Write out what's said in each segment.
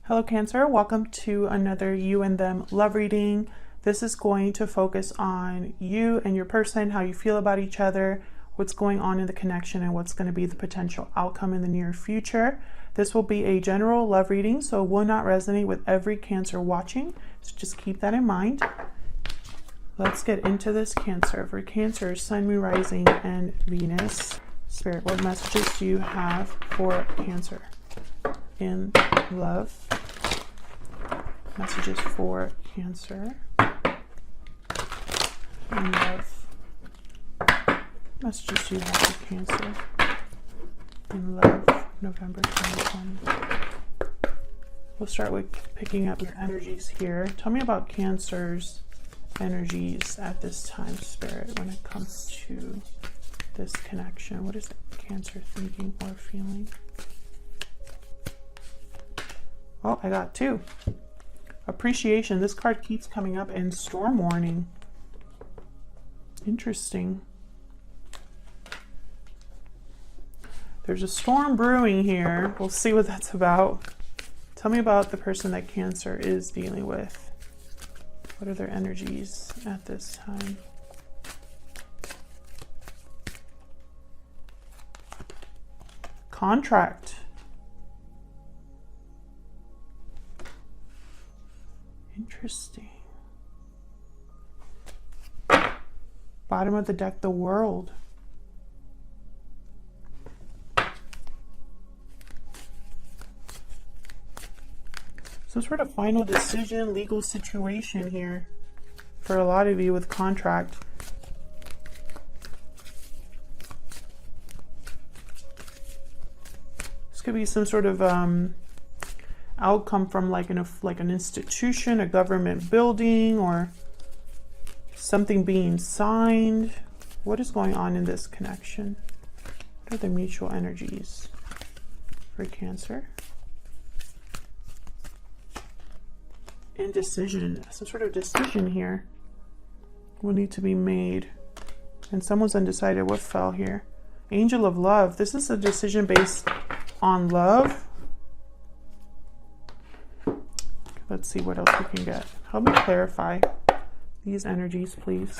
Hello Cancer, welcome to another you and them love reading. This is going to focus on you and your person, how you feel about each other, what's going on in the connection, and what's going to be the potential outcome in the near future. This will be a general love reading, so it will not resonate with every Cancer watching, so just keep that in mind. Let's get into this Cancer. For Cancer, Sun, Moon, Rising, and Venus. Spirit, what messages do you have for Cancer in love? Messages for Cancer in love. Messages do you have for Cancer in love, November 2020. We'll start with picking up your energies here. Tell me about Cancer's energies at this time, Spirit, when it comes to this connection. What is Cancer thinking or feeling? Oh, I got two. Appreciation. This card keeps coming up in storm warning. Interesting. There's a storm brewing here. We'll see what that's about. Tell me about the person that Cancer is dealing with. What are their energies at this time? Contract. Interesting. Bottom of the deck, the World. Some sort of final decision, legal situation here for a lot of you with contract. This could be some sort of outcome from like an institution, a government building, or something being signed. What is going on in this connection? What are the mutual energies for Cancer? Indecision. Some sort of decision here will need to be made, and someone's undecided. What fell here? Angel of Love. This is a decision based on love. Let's see what else we can get. Help me clarify these energies, please.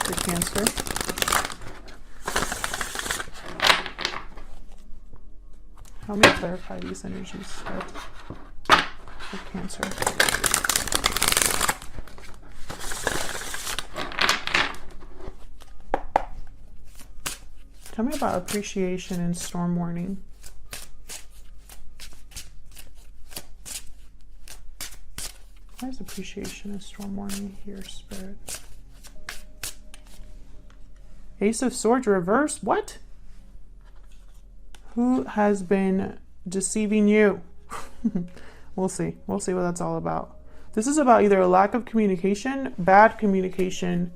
For Cancer. Help me clarify these energies for Cancer. Tell me about appreciation and storm warning. Why is appreciation and storm warning here, Spirit? Ace of Swords reverse. What? Who has been deceiving you? We'll see. We'll see what that's all about. This is about either a lack of communication, bad communication,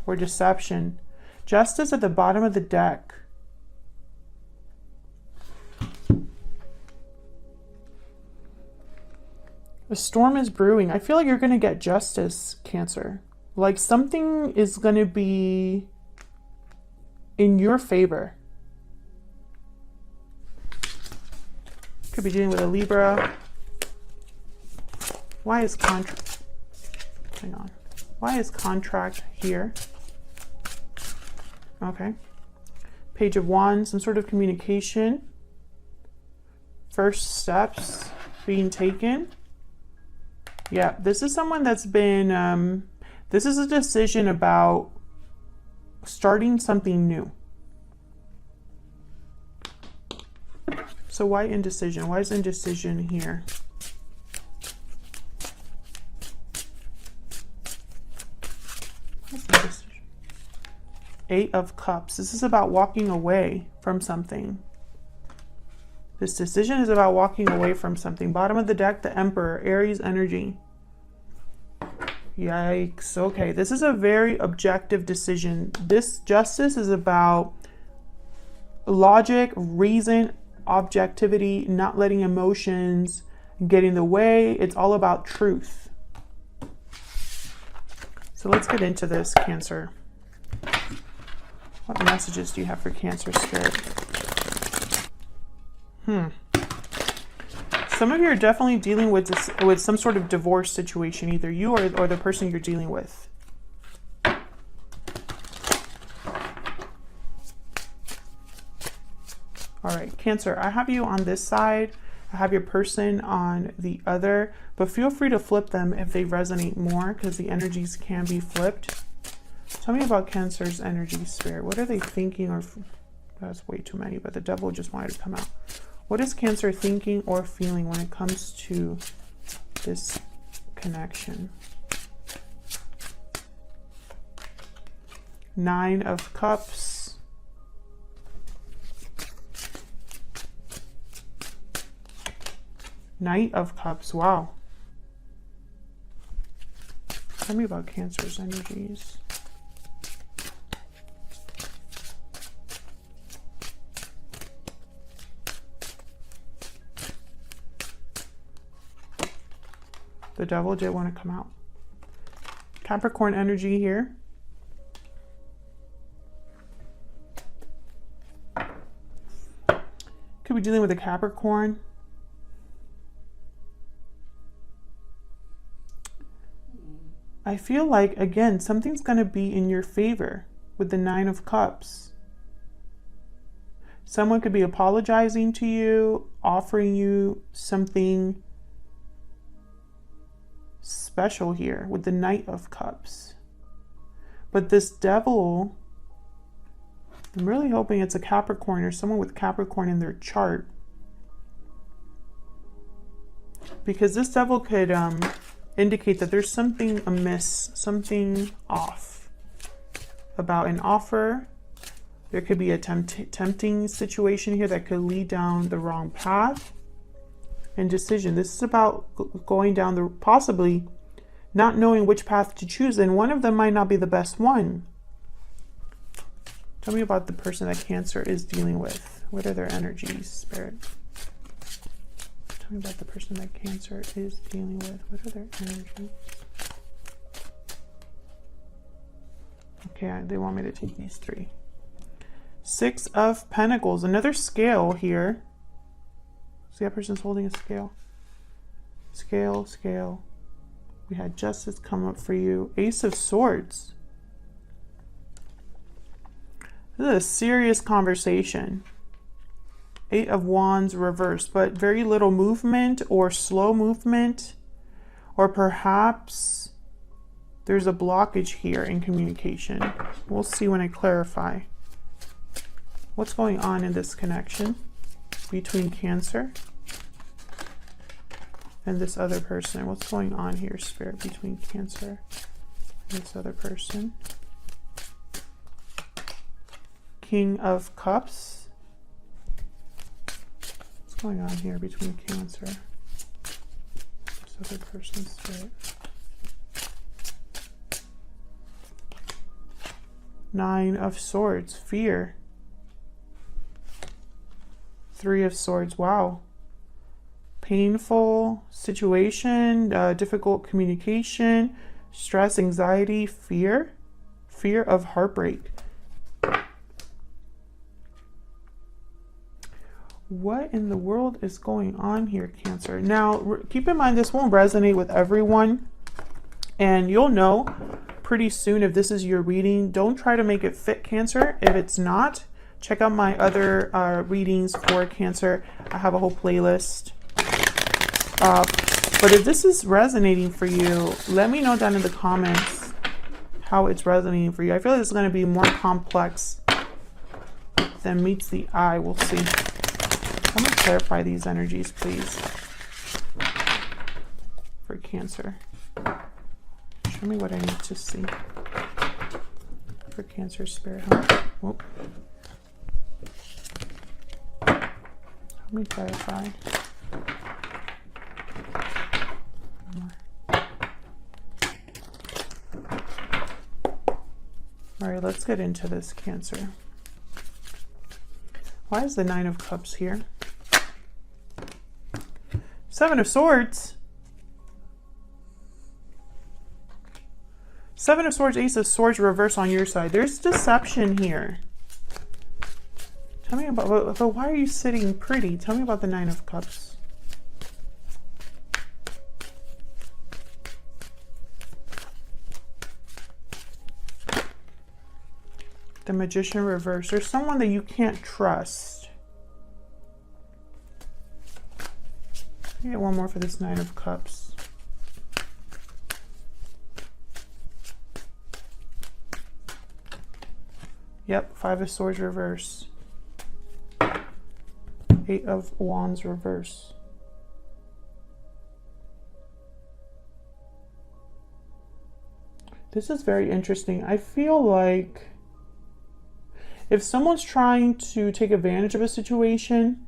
or deception. Justice at the bottom of the deck. A storm is brewing. I feel like you're going to get justice, Cancer. Like something is going to be in your favor. Could be dealing with a Libra. Why is contract? Hang on. Why is contract here? Okay. Page of Wands. Some sort of communication. First steps being taken. Yeah, this is someone that's been, this is a decision about starting something new. So why indecision? Why is indecision here? What's indecision? Eight of Cups. This is about walking away from something. This decision is about walking away from something. Bottom of the deck, the Emperor, Aries energy. Yikes. Okay, this is a very objective decision. This justice is about logic, reason, objectivity, not letting emotions get in the way. It's all about truth. So let's get into this, Cancer. What messages do you have for Cancer, Spirit? Some of you are definitely dealing with this, with some sort of divorce situation, either you or the person you're dealing with. All right, Cancer, I have you on this side. I have your person on the other, but feel free to flip them if they resonate more, because the energies can be flipped. Tell me about Cancer's energy, Spirit. What are they thinking? Or that's way too many, but the devil just wanted to come out. What is Cancer thinking or feeling when it comes to this connection? Nine of Cups. Knight of Cups. Wow. Tell me about Cancer's energies. The devil did want to come out. Capricorn energy here. Could be dealing with a Capricorn. I feel like, again, something's going to be in your favor with the Nine of Cups. Someone could be apologizing to you, offering you something special here with the Knight of Cups. But this devil, I'm really hoping it's a Capricorn or someone with Capricorn in their chart. Because this devil could indicate that there's something amiss, something off about an offer. There could be a tempting situation here that could lead down the wrong path. And decision. This is about going down the, possibly not knowing which path to choose, and one of them might not be the best one. Tell me about the person that Cancer is dealing with. What are their energies, Spirit? Tell me about the person that Cancer is dealing with. What are their energies? Okay, they want me to take these three. Six of Pentacles. Another scale here. See, that person's holding a scale. Scale, scale. We had Justice come up for you. Ace of Swords. This is a serious conversation. Eight of Wands reversed, but very little movement or slow movement. Or perhaps there's a blockage here in communication. We'll see when I clarify. What's going on in this connection between Cancer and this other person? What's going on here, Spirit, between Cancer and this other person? King of Cups. What's going on here between Cancer and this other person, Spirit? Nine of Swords. Fear. Three of Swords. Wow. Painful situation, difficult communication, stress, anxiety, fear, fear of heartbreak. What in the world is going on here, Cancer? Now, keep in mind, this won't resonate with everyone, and you'll know pretty soon if this is your reading. Don't try to make it fit, Cancer. If it's not, check out my other readings for Cancer. I have a whole playlist. But if this is resonating for you, let me know down in the comments how it's resonating for you. I feel like it's going to be more complex than meets the eye. We'll see. Let me clarify these energies, please, for Cancer. Show me what I need to see for Cancer, Spirit. Huh? Whoop. Let me clarify. All right, let's get into this, Cancer. Why is the Nine of Cups here? Seven of Swords. Seven of Swords, Ace of Swords reverse on your side. There's deception here. Tell me about, but why are you sitting pretty? Tell me about the Nine of Cups. The Magician reverse. There's someone that you can't trust. Get one more for this Nine of Cups. Yep, Five of Swords reverse. Eight of Wands reverse. This is very interesting. I feel like if someone's trying to take advantage of a situation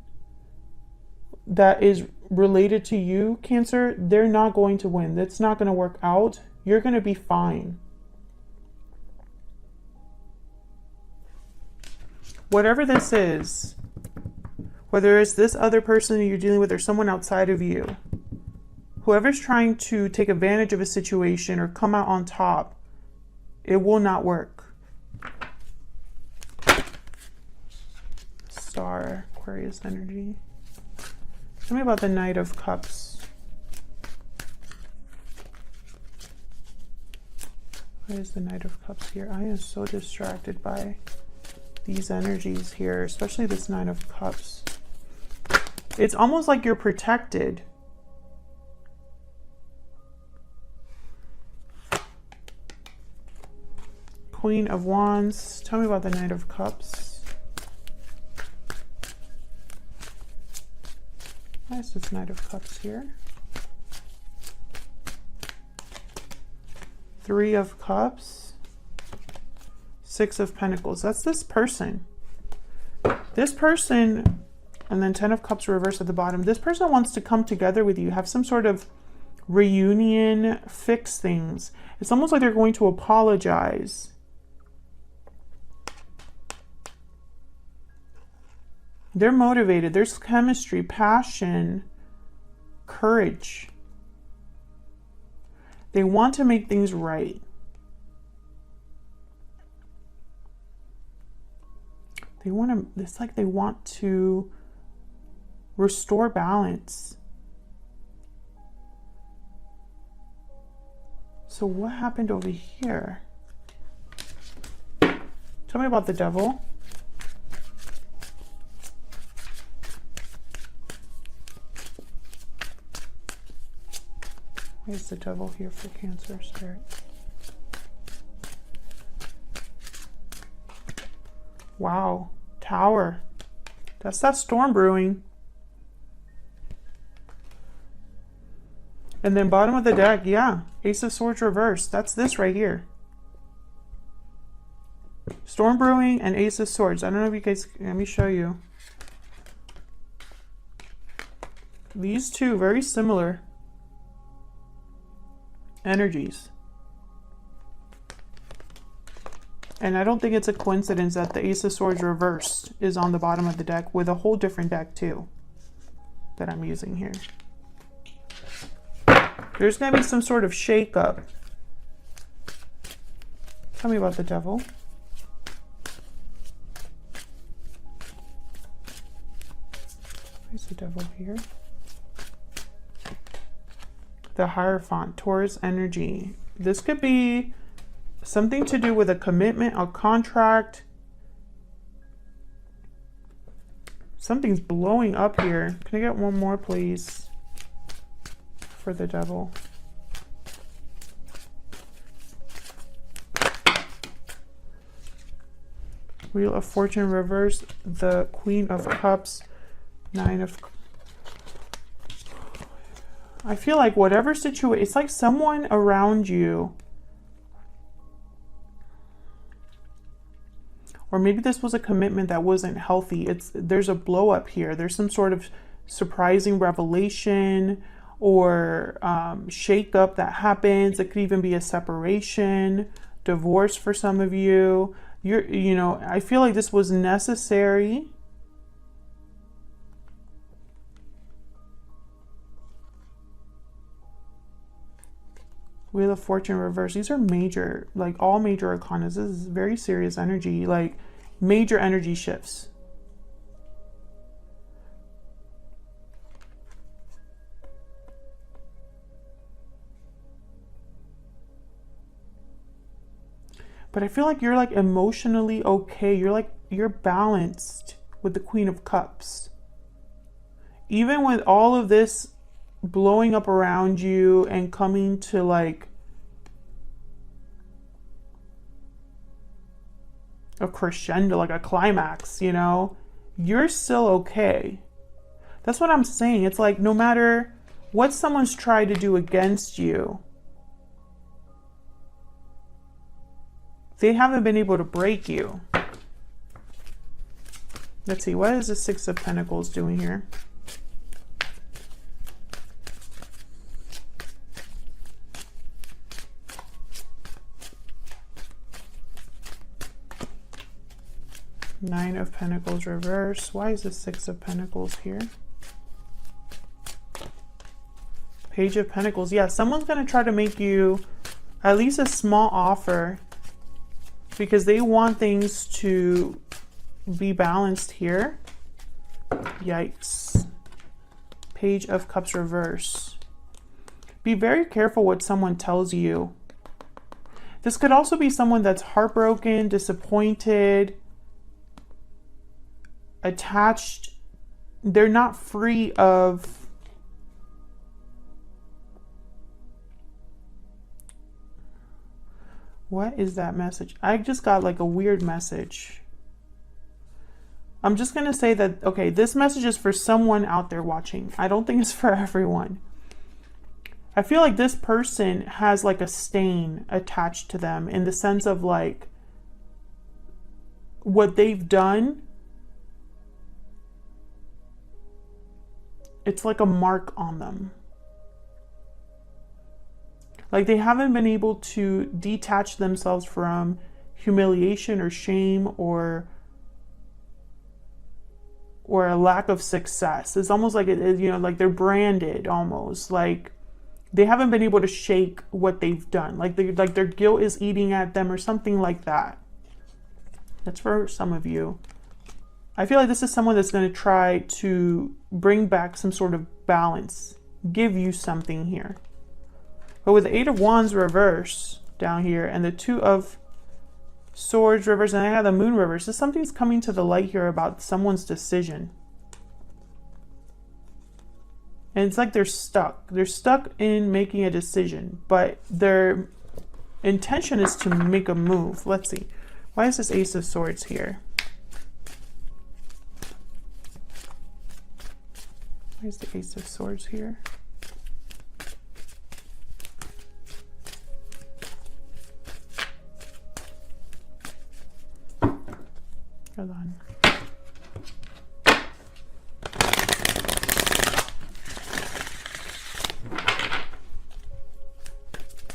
that is related to you, Cancer, they're not going to win. That's not going to work out. You're going to be fine. Whatever this is, whether it's this other person that you're dealing with or someone outside of you, whoever's trying to take advantage of a situation or come out on top, it will not work. Star, Aquarius energy. Tell me about the Knight of Cups. What is the Knight of Cups here? I am so distracted by these energies here, especially this Nine of Cups. It's almost like you're protected. Queen of Wands. Tell me about the Knight of Cups. Why is this Knight of Cups here? Three of Cups. Six of Pentacles. That's this person. This person, and then Ten of Cups reversed at the bottom. This person wants to come together with you, have some sort of reunion, fix things. It's almost like they're going to apologize. They're motivated. There's chemistry, passion, courage. They want to make things right. They want to, it's like they want to restore balance. So what happened over here? Tell me about the Devil. Where's the Devil here for Cancer Spirit? Wow, Tower. That's that storm brewing. And then bottom of the deck, yeah, Ace of Swords reversed. That's this right here. Storm brewing and Ace of Swords. I don't know if you guys, let me show you. These two, very similar energies. And I don't think it's a coincidence that the Ace of Swords reversed is on the bottom of the deck with a whole different deck too that I'm using here. There's going to be some sort of shakeup. Tell me about the Devil. Where's the Devil here? The Hierophant, Taurus energy. This could be something to do with a commitment, a contract. Something's blowing up here. Can I get one more, please, for the Devil? Wheel of Fortune reverse, the Queen of Cups, Nine of Cups. I feel like whatever situation, it's like someone around you, or maybe this was a commitment that wasn't healthy. There's a blow up here. There's some sort of surprising revelation or shake up that happens. It could even be a separation, divorce for some of you. You know, I feel like this was necessary. Wheel of Fortune reverse. These are major, like all major arcanas. This is very serious energy, like major energy shifts. But I feel like you're like emotionally okay. You're balanced with the Queen of Cups. Even with all of this blowing up around you and coming to like a crescendo, like a climax, you know, you're still okay. That's what I'm saying. It's like no matter what someone's tried to do against you, they haven't been able to break you. Let's see, what is the Six of Pentacles doing here? Nine of Pentacles reverse. Why is the Six of Pentacles here? Page of Pentacles. Yeah, someone's going to try to make you at least a small offer because they want things to be balanced here. Yikes. Page of Cups reverse. Be very careful what someone tells you. This could also be someone that's heartbroken, disappointed, attached. They're not free of what is that message? I just got like a weird message. I'm just going to say that, okay, this message is for someone out there watching. I don't think it's for everyone. I feel like this person has like a stain attached to them in the sense of like what they've done. It's like a mark on them. Like they haven't been able to detach themselves from humiliation or shame or a lack of success. It's almost like it is, you know, like they're branded almost. Like they haven't been able to shake what they've done. Like their guilt is eating at them or something like that. That's for some of you. I feel like this is someone that's going to try to bring back some sort of balance, give you something here. But with the Eight of Wands reverse down here and the Two of Swords reverse, and I have the Moon reverse, so something's coming to the light here about someone's decision. And it's like they're stuck. They're stuck in making a decision, but their intention is to make a move. Let's see. Why is this Ace of Swords here? Why is the Ace of Swords here? Hold on.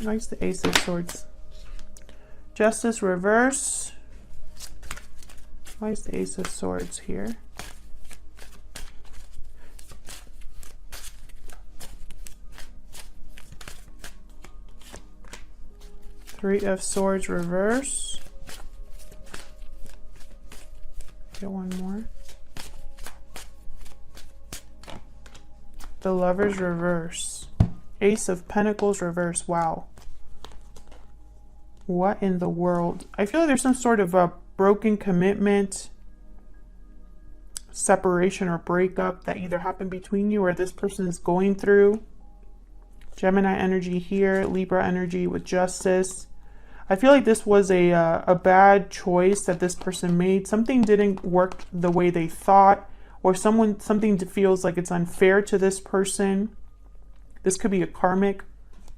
Why is the Ace of Swords? Justice reverse. Why is the Ace of Swords here? Three of Swords reverse. Get one more. The Lovers reverse. Ace of Pentacles reverse. Wow. What in the world? I feel like there's some sort of a broken commitment, separation or breakup that either happened between you or this person is going through. Gemini energy here, Libra energy with Justice. I feel like this was a bad choice that this person made. Something didn't work the way they thought, or something feels like it's unfair to this person. This could be a karmic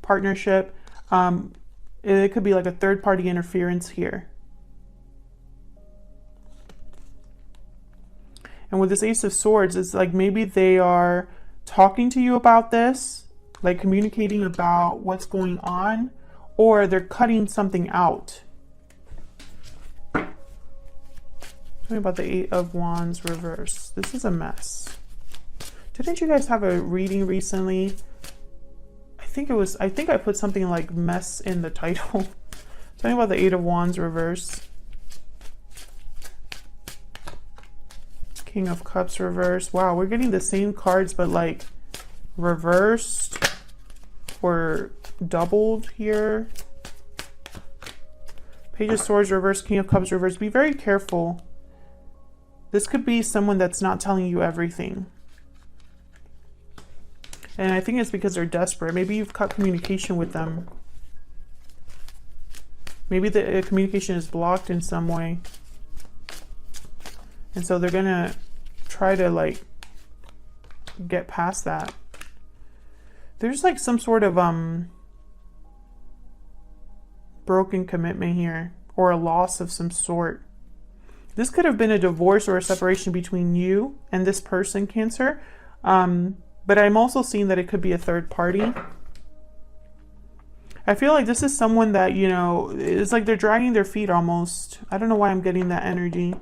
partnership. It could be like a third-party interference here. And with this Ace of Swords, it's like maybe they are talking to you about this, like communicating about what's going on, or they're cutting something out. Tell me about the Eight of Wands reverse. This is a mess. Didn't you guys have a reading recently? I think I put something like mess in the title. Tell me about the Eight of Wands reverse. King of Cups reverse. Wow, we're getting the same cards, but like reversed or doubled here. Page of Swords reverse, King of Cups reverse. Be very careful. This could be someone that's not telling you everything. And I think it's because they're desperate. Maybe you've cut communication with them. Maybe the communication is blocked in some way. And so they're gonna try to like get past that. There's like some sort of broken commitment here, or a loss of some sort. This could have been a divorce or a separation between you and this person, Cancer. But I'm also seeing that it could be a third party. I feel like this is someone that, you know, it's like they're dragging their feet almost. I don't know why I'm getting that energy.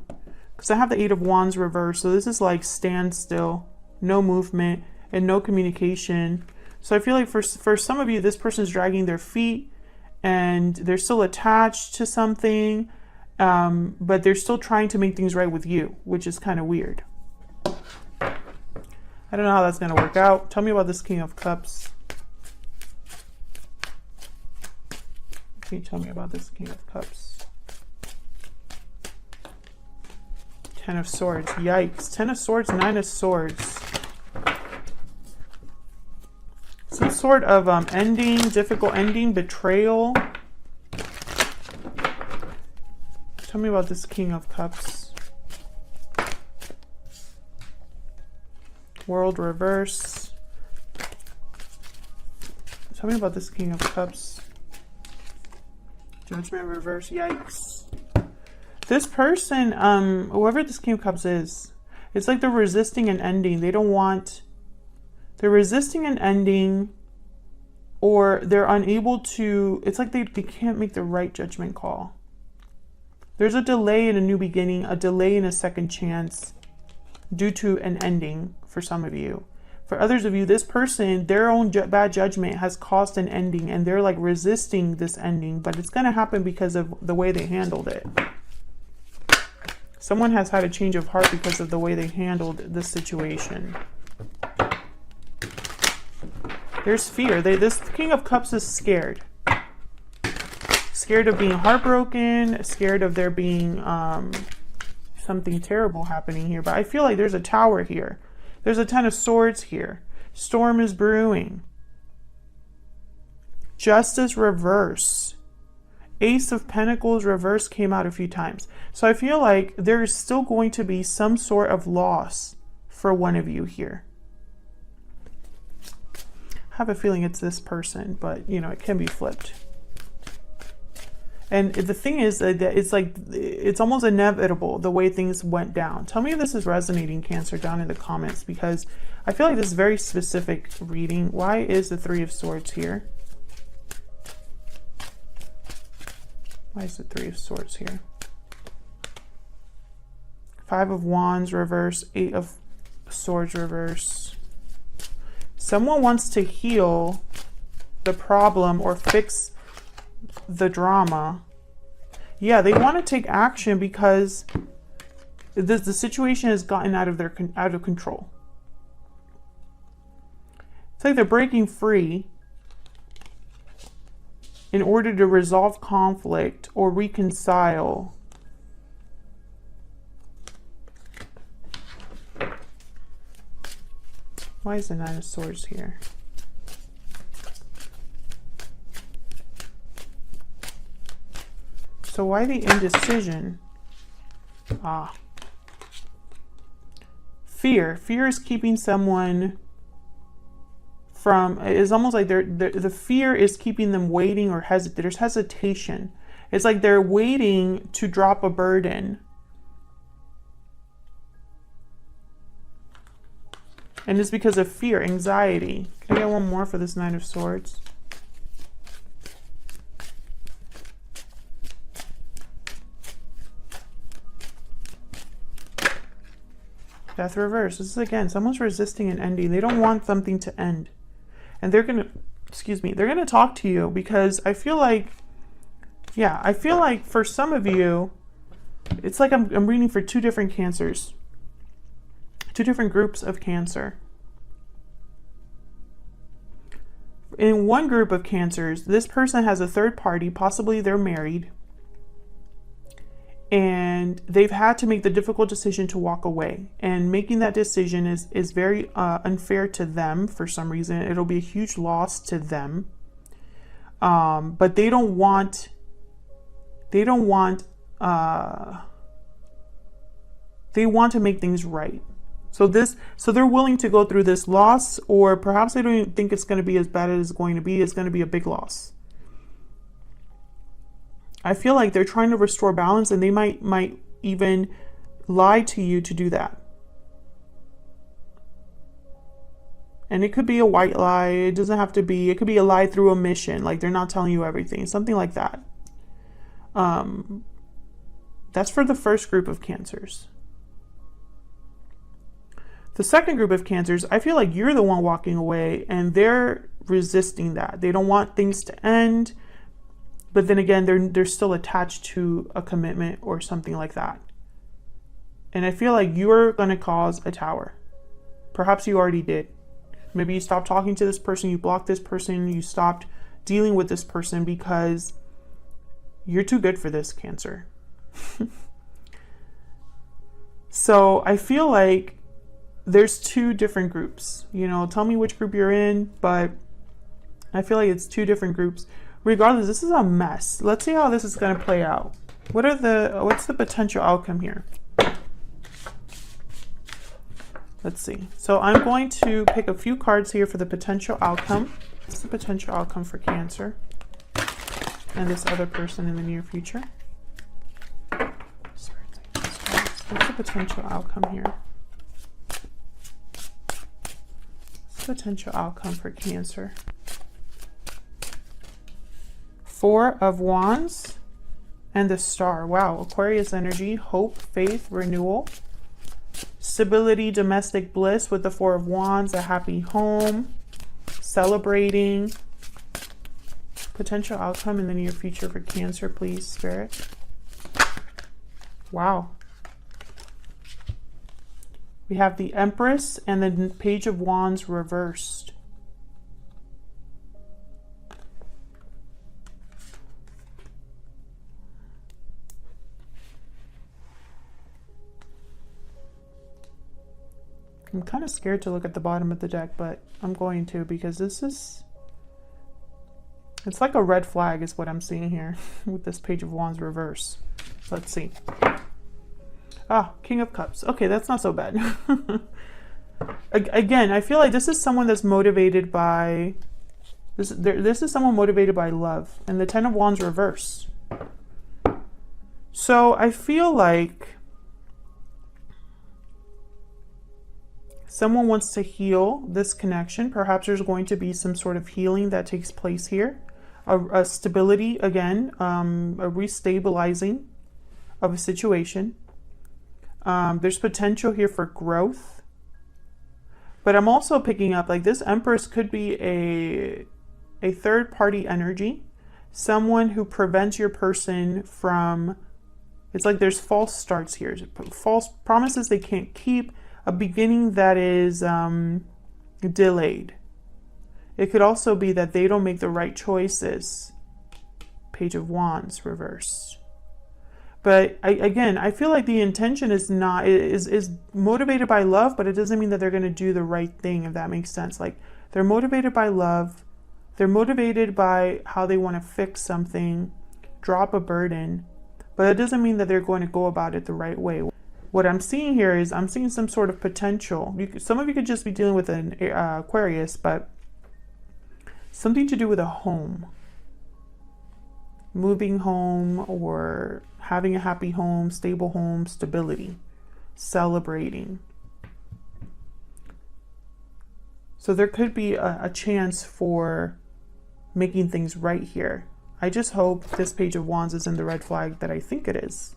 Because I have the Eight of Wands reversed. So this is like standstill, no movement, and no communication. So I feel like for some of you, this person's dragging their feet and they're still attached to something. But they're still trying to make things right with you, which is kind of weird. I don't know how that's going to work out. Tell me about this King of Cups. Can you tell me about this King of Cups? Ten of Swords. Yikes. Ten of Swords, Nine of Swords. Some sort of ending, difficult ending, betrayal. Tell me about this King of Cups. World reverse. Tell me about this King of Cups. Judgment reverse. Yikes. This person, whoever this King of Cups is, it's like they're resisting an ending. They don't want... They're resisting an ending, or they're unable to... It's like they can't make the right judgment call. There's a delay in a new beginning, a delay in a second chance due to an ending for some of you. For others of you, this person, their own bad judgment has caused an ending, and they're like resisting this ending, but it's going to happen because of the way they handled it. Someone has had a change of heart because of the way they handled this situation. There's fear. This King of Cups is scared. Scared of being heartbroken, scared of there being something terrible happening here. But I feel like there's a Tower here. There's a Ten of Swords here. Storm is brewing. Justice reverse. Ace of Pentacles reverse came out a few times. So I feel like there is still going to be some sort of loss for one of you here. I have a feeling it's this person, but you know, it can be flipped. And the thing is that it's like, it's almost inevitable the way things went down. Tell me if this is resonating, Cancer, down in the comments, because I feel like this is very specific reading. Why is the Three of Swords here? Why is the Three of Swords here? Five of Wands reverse, Eight of Swords reverse. Someone wants to heal the problem or fix the drama. Yeah, they want to take action because the situation has gotten out of control. It's like they're breaking free in order to resolve conflict or reconcile. Why is the Nine of Swords here? So why the indecision? Fear. Fear is keeping someone from, it's almost like the fear is keeping them waiting or there's hesitation. It's like they're waiting to drop a burden. And it's because of fear, anxiety. Can I get one more for this Nine of Swords? Death reverse. This is again, someone's resisting an ending. They don't want something to end. And they're going to, excuse me, they're going to talk to you because I feel like, yeah, I feel like for some of you, it's like I'm reading for two different Cancers. Two different groups of Cancer. In one group of Cancers, this person has a third party, possibly they're married. and they've had to make the difficult decision to walk away. And making that decision is very unfair to them for some reason. It'll be a huge loss to them. But they want to make things right. So they're willing to go through this loss, or perhaps they don't even think it's going to be as bad as it's going to be. It's going to be a big loss. I feel like they're trying to restore balance, and they might even lie to you to do that. And it could be a white lie. It doesn't have to be. It could be a lie through omission, like they're not telling you everything, something like that. That's for the first group of Cancers. The second group of Cancers, I feel like you're the one walking away, and they're resisting that. They don't want things to end. But then again, they're still attached to a commitment or something like that. And I feel like you're going to cause a tower. Perhaps you already did. Maybe you stopped talking to this person, you blocked this person, you stopped dealing with this person because you're too good for this, Cancer. So I feel like there's two different groups. You know, tell me which group you're in, but I feel like it's two different groups. Regardless, this is a mess. Let's see how this is going to play out. What's the potential outcome here? Let's see. So I'm going to pick a few cards here for the potential outcome. What's the potential outcome for Cancer and this other person in the near future? What's the potential outcome here? What's the potential outcome for Cancer? 4 of Wands and the Star. Wow, Aquarius energy, hope, faith, renewal, stability, domestic bliss with the 4 of Wands, a happy home, celebrating. Potential outcome in the near future for Cancer, please, Spirit. Wow. We have the Empress and the Page of Wands reversed. I'm kind of scared to look at the bottom of the deck, but I'm going to, because it's like a red flag is what I'm seeing here with this Page of Wands reverse. Let's see. Ah, King of Cups. Okay, that's not so bad. Again, I feel like this is someone that's motivated by this is someone motivated by love, and the 10 of Wands reverse. So I feel like someone wants to heal this connection. Perhaps there's going to be some sort of healing that takes place here. A stability, again, a restabilizing of a situation. There's potential here for growth. But I'm also picking up, like, this Empress could be a third-party energy. Someone who prevents your person from... It's like there's false starts here. False promises they can't keep. A beginning that is delayed. It could also be that they don't make the right choices. Page of Wands reversed. But I feel like the intention is motivated by love, but it doesn't mean that they're going to do the right thing, if that makes sense. Like, they're motivated by love. They're motivated by how they want to fix something, drop a burden, but it doesn't mean that they're going to go about it the right way. What I'm seeing here is I'm seeing some sort of potential. Some of you could just be dealing with an Aquarius, but something to do with a home. Moving home, or having a happy home, stable home, stability, celebrating. So there could be a chance for making things right here. I just hope this Page of Wands is in the red flag that I think it is.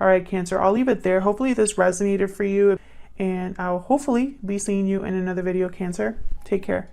All right, Cancer, I'll leave it there. Hopefully this resonated for you, and I'll hopefully be seeing you in another video, Cancer. Take care.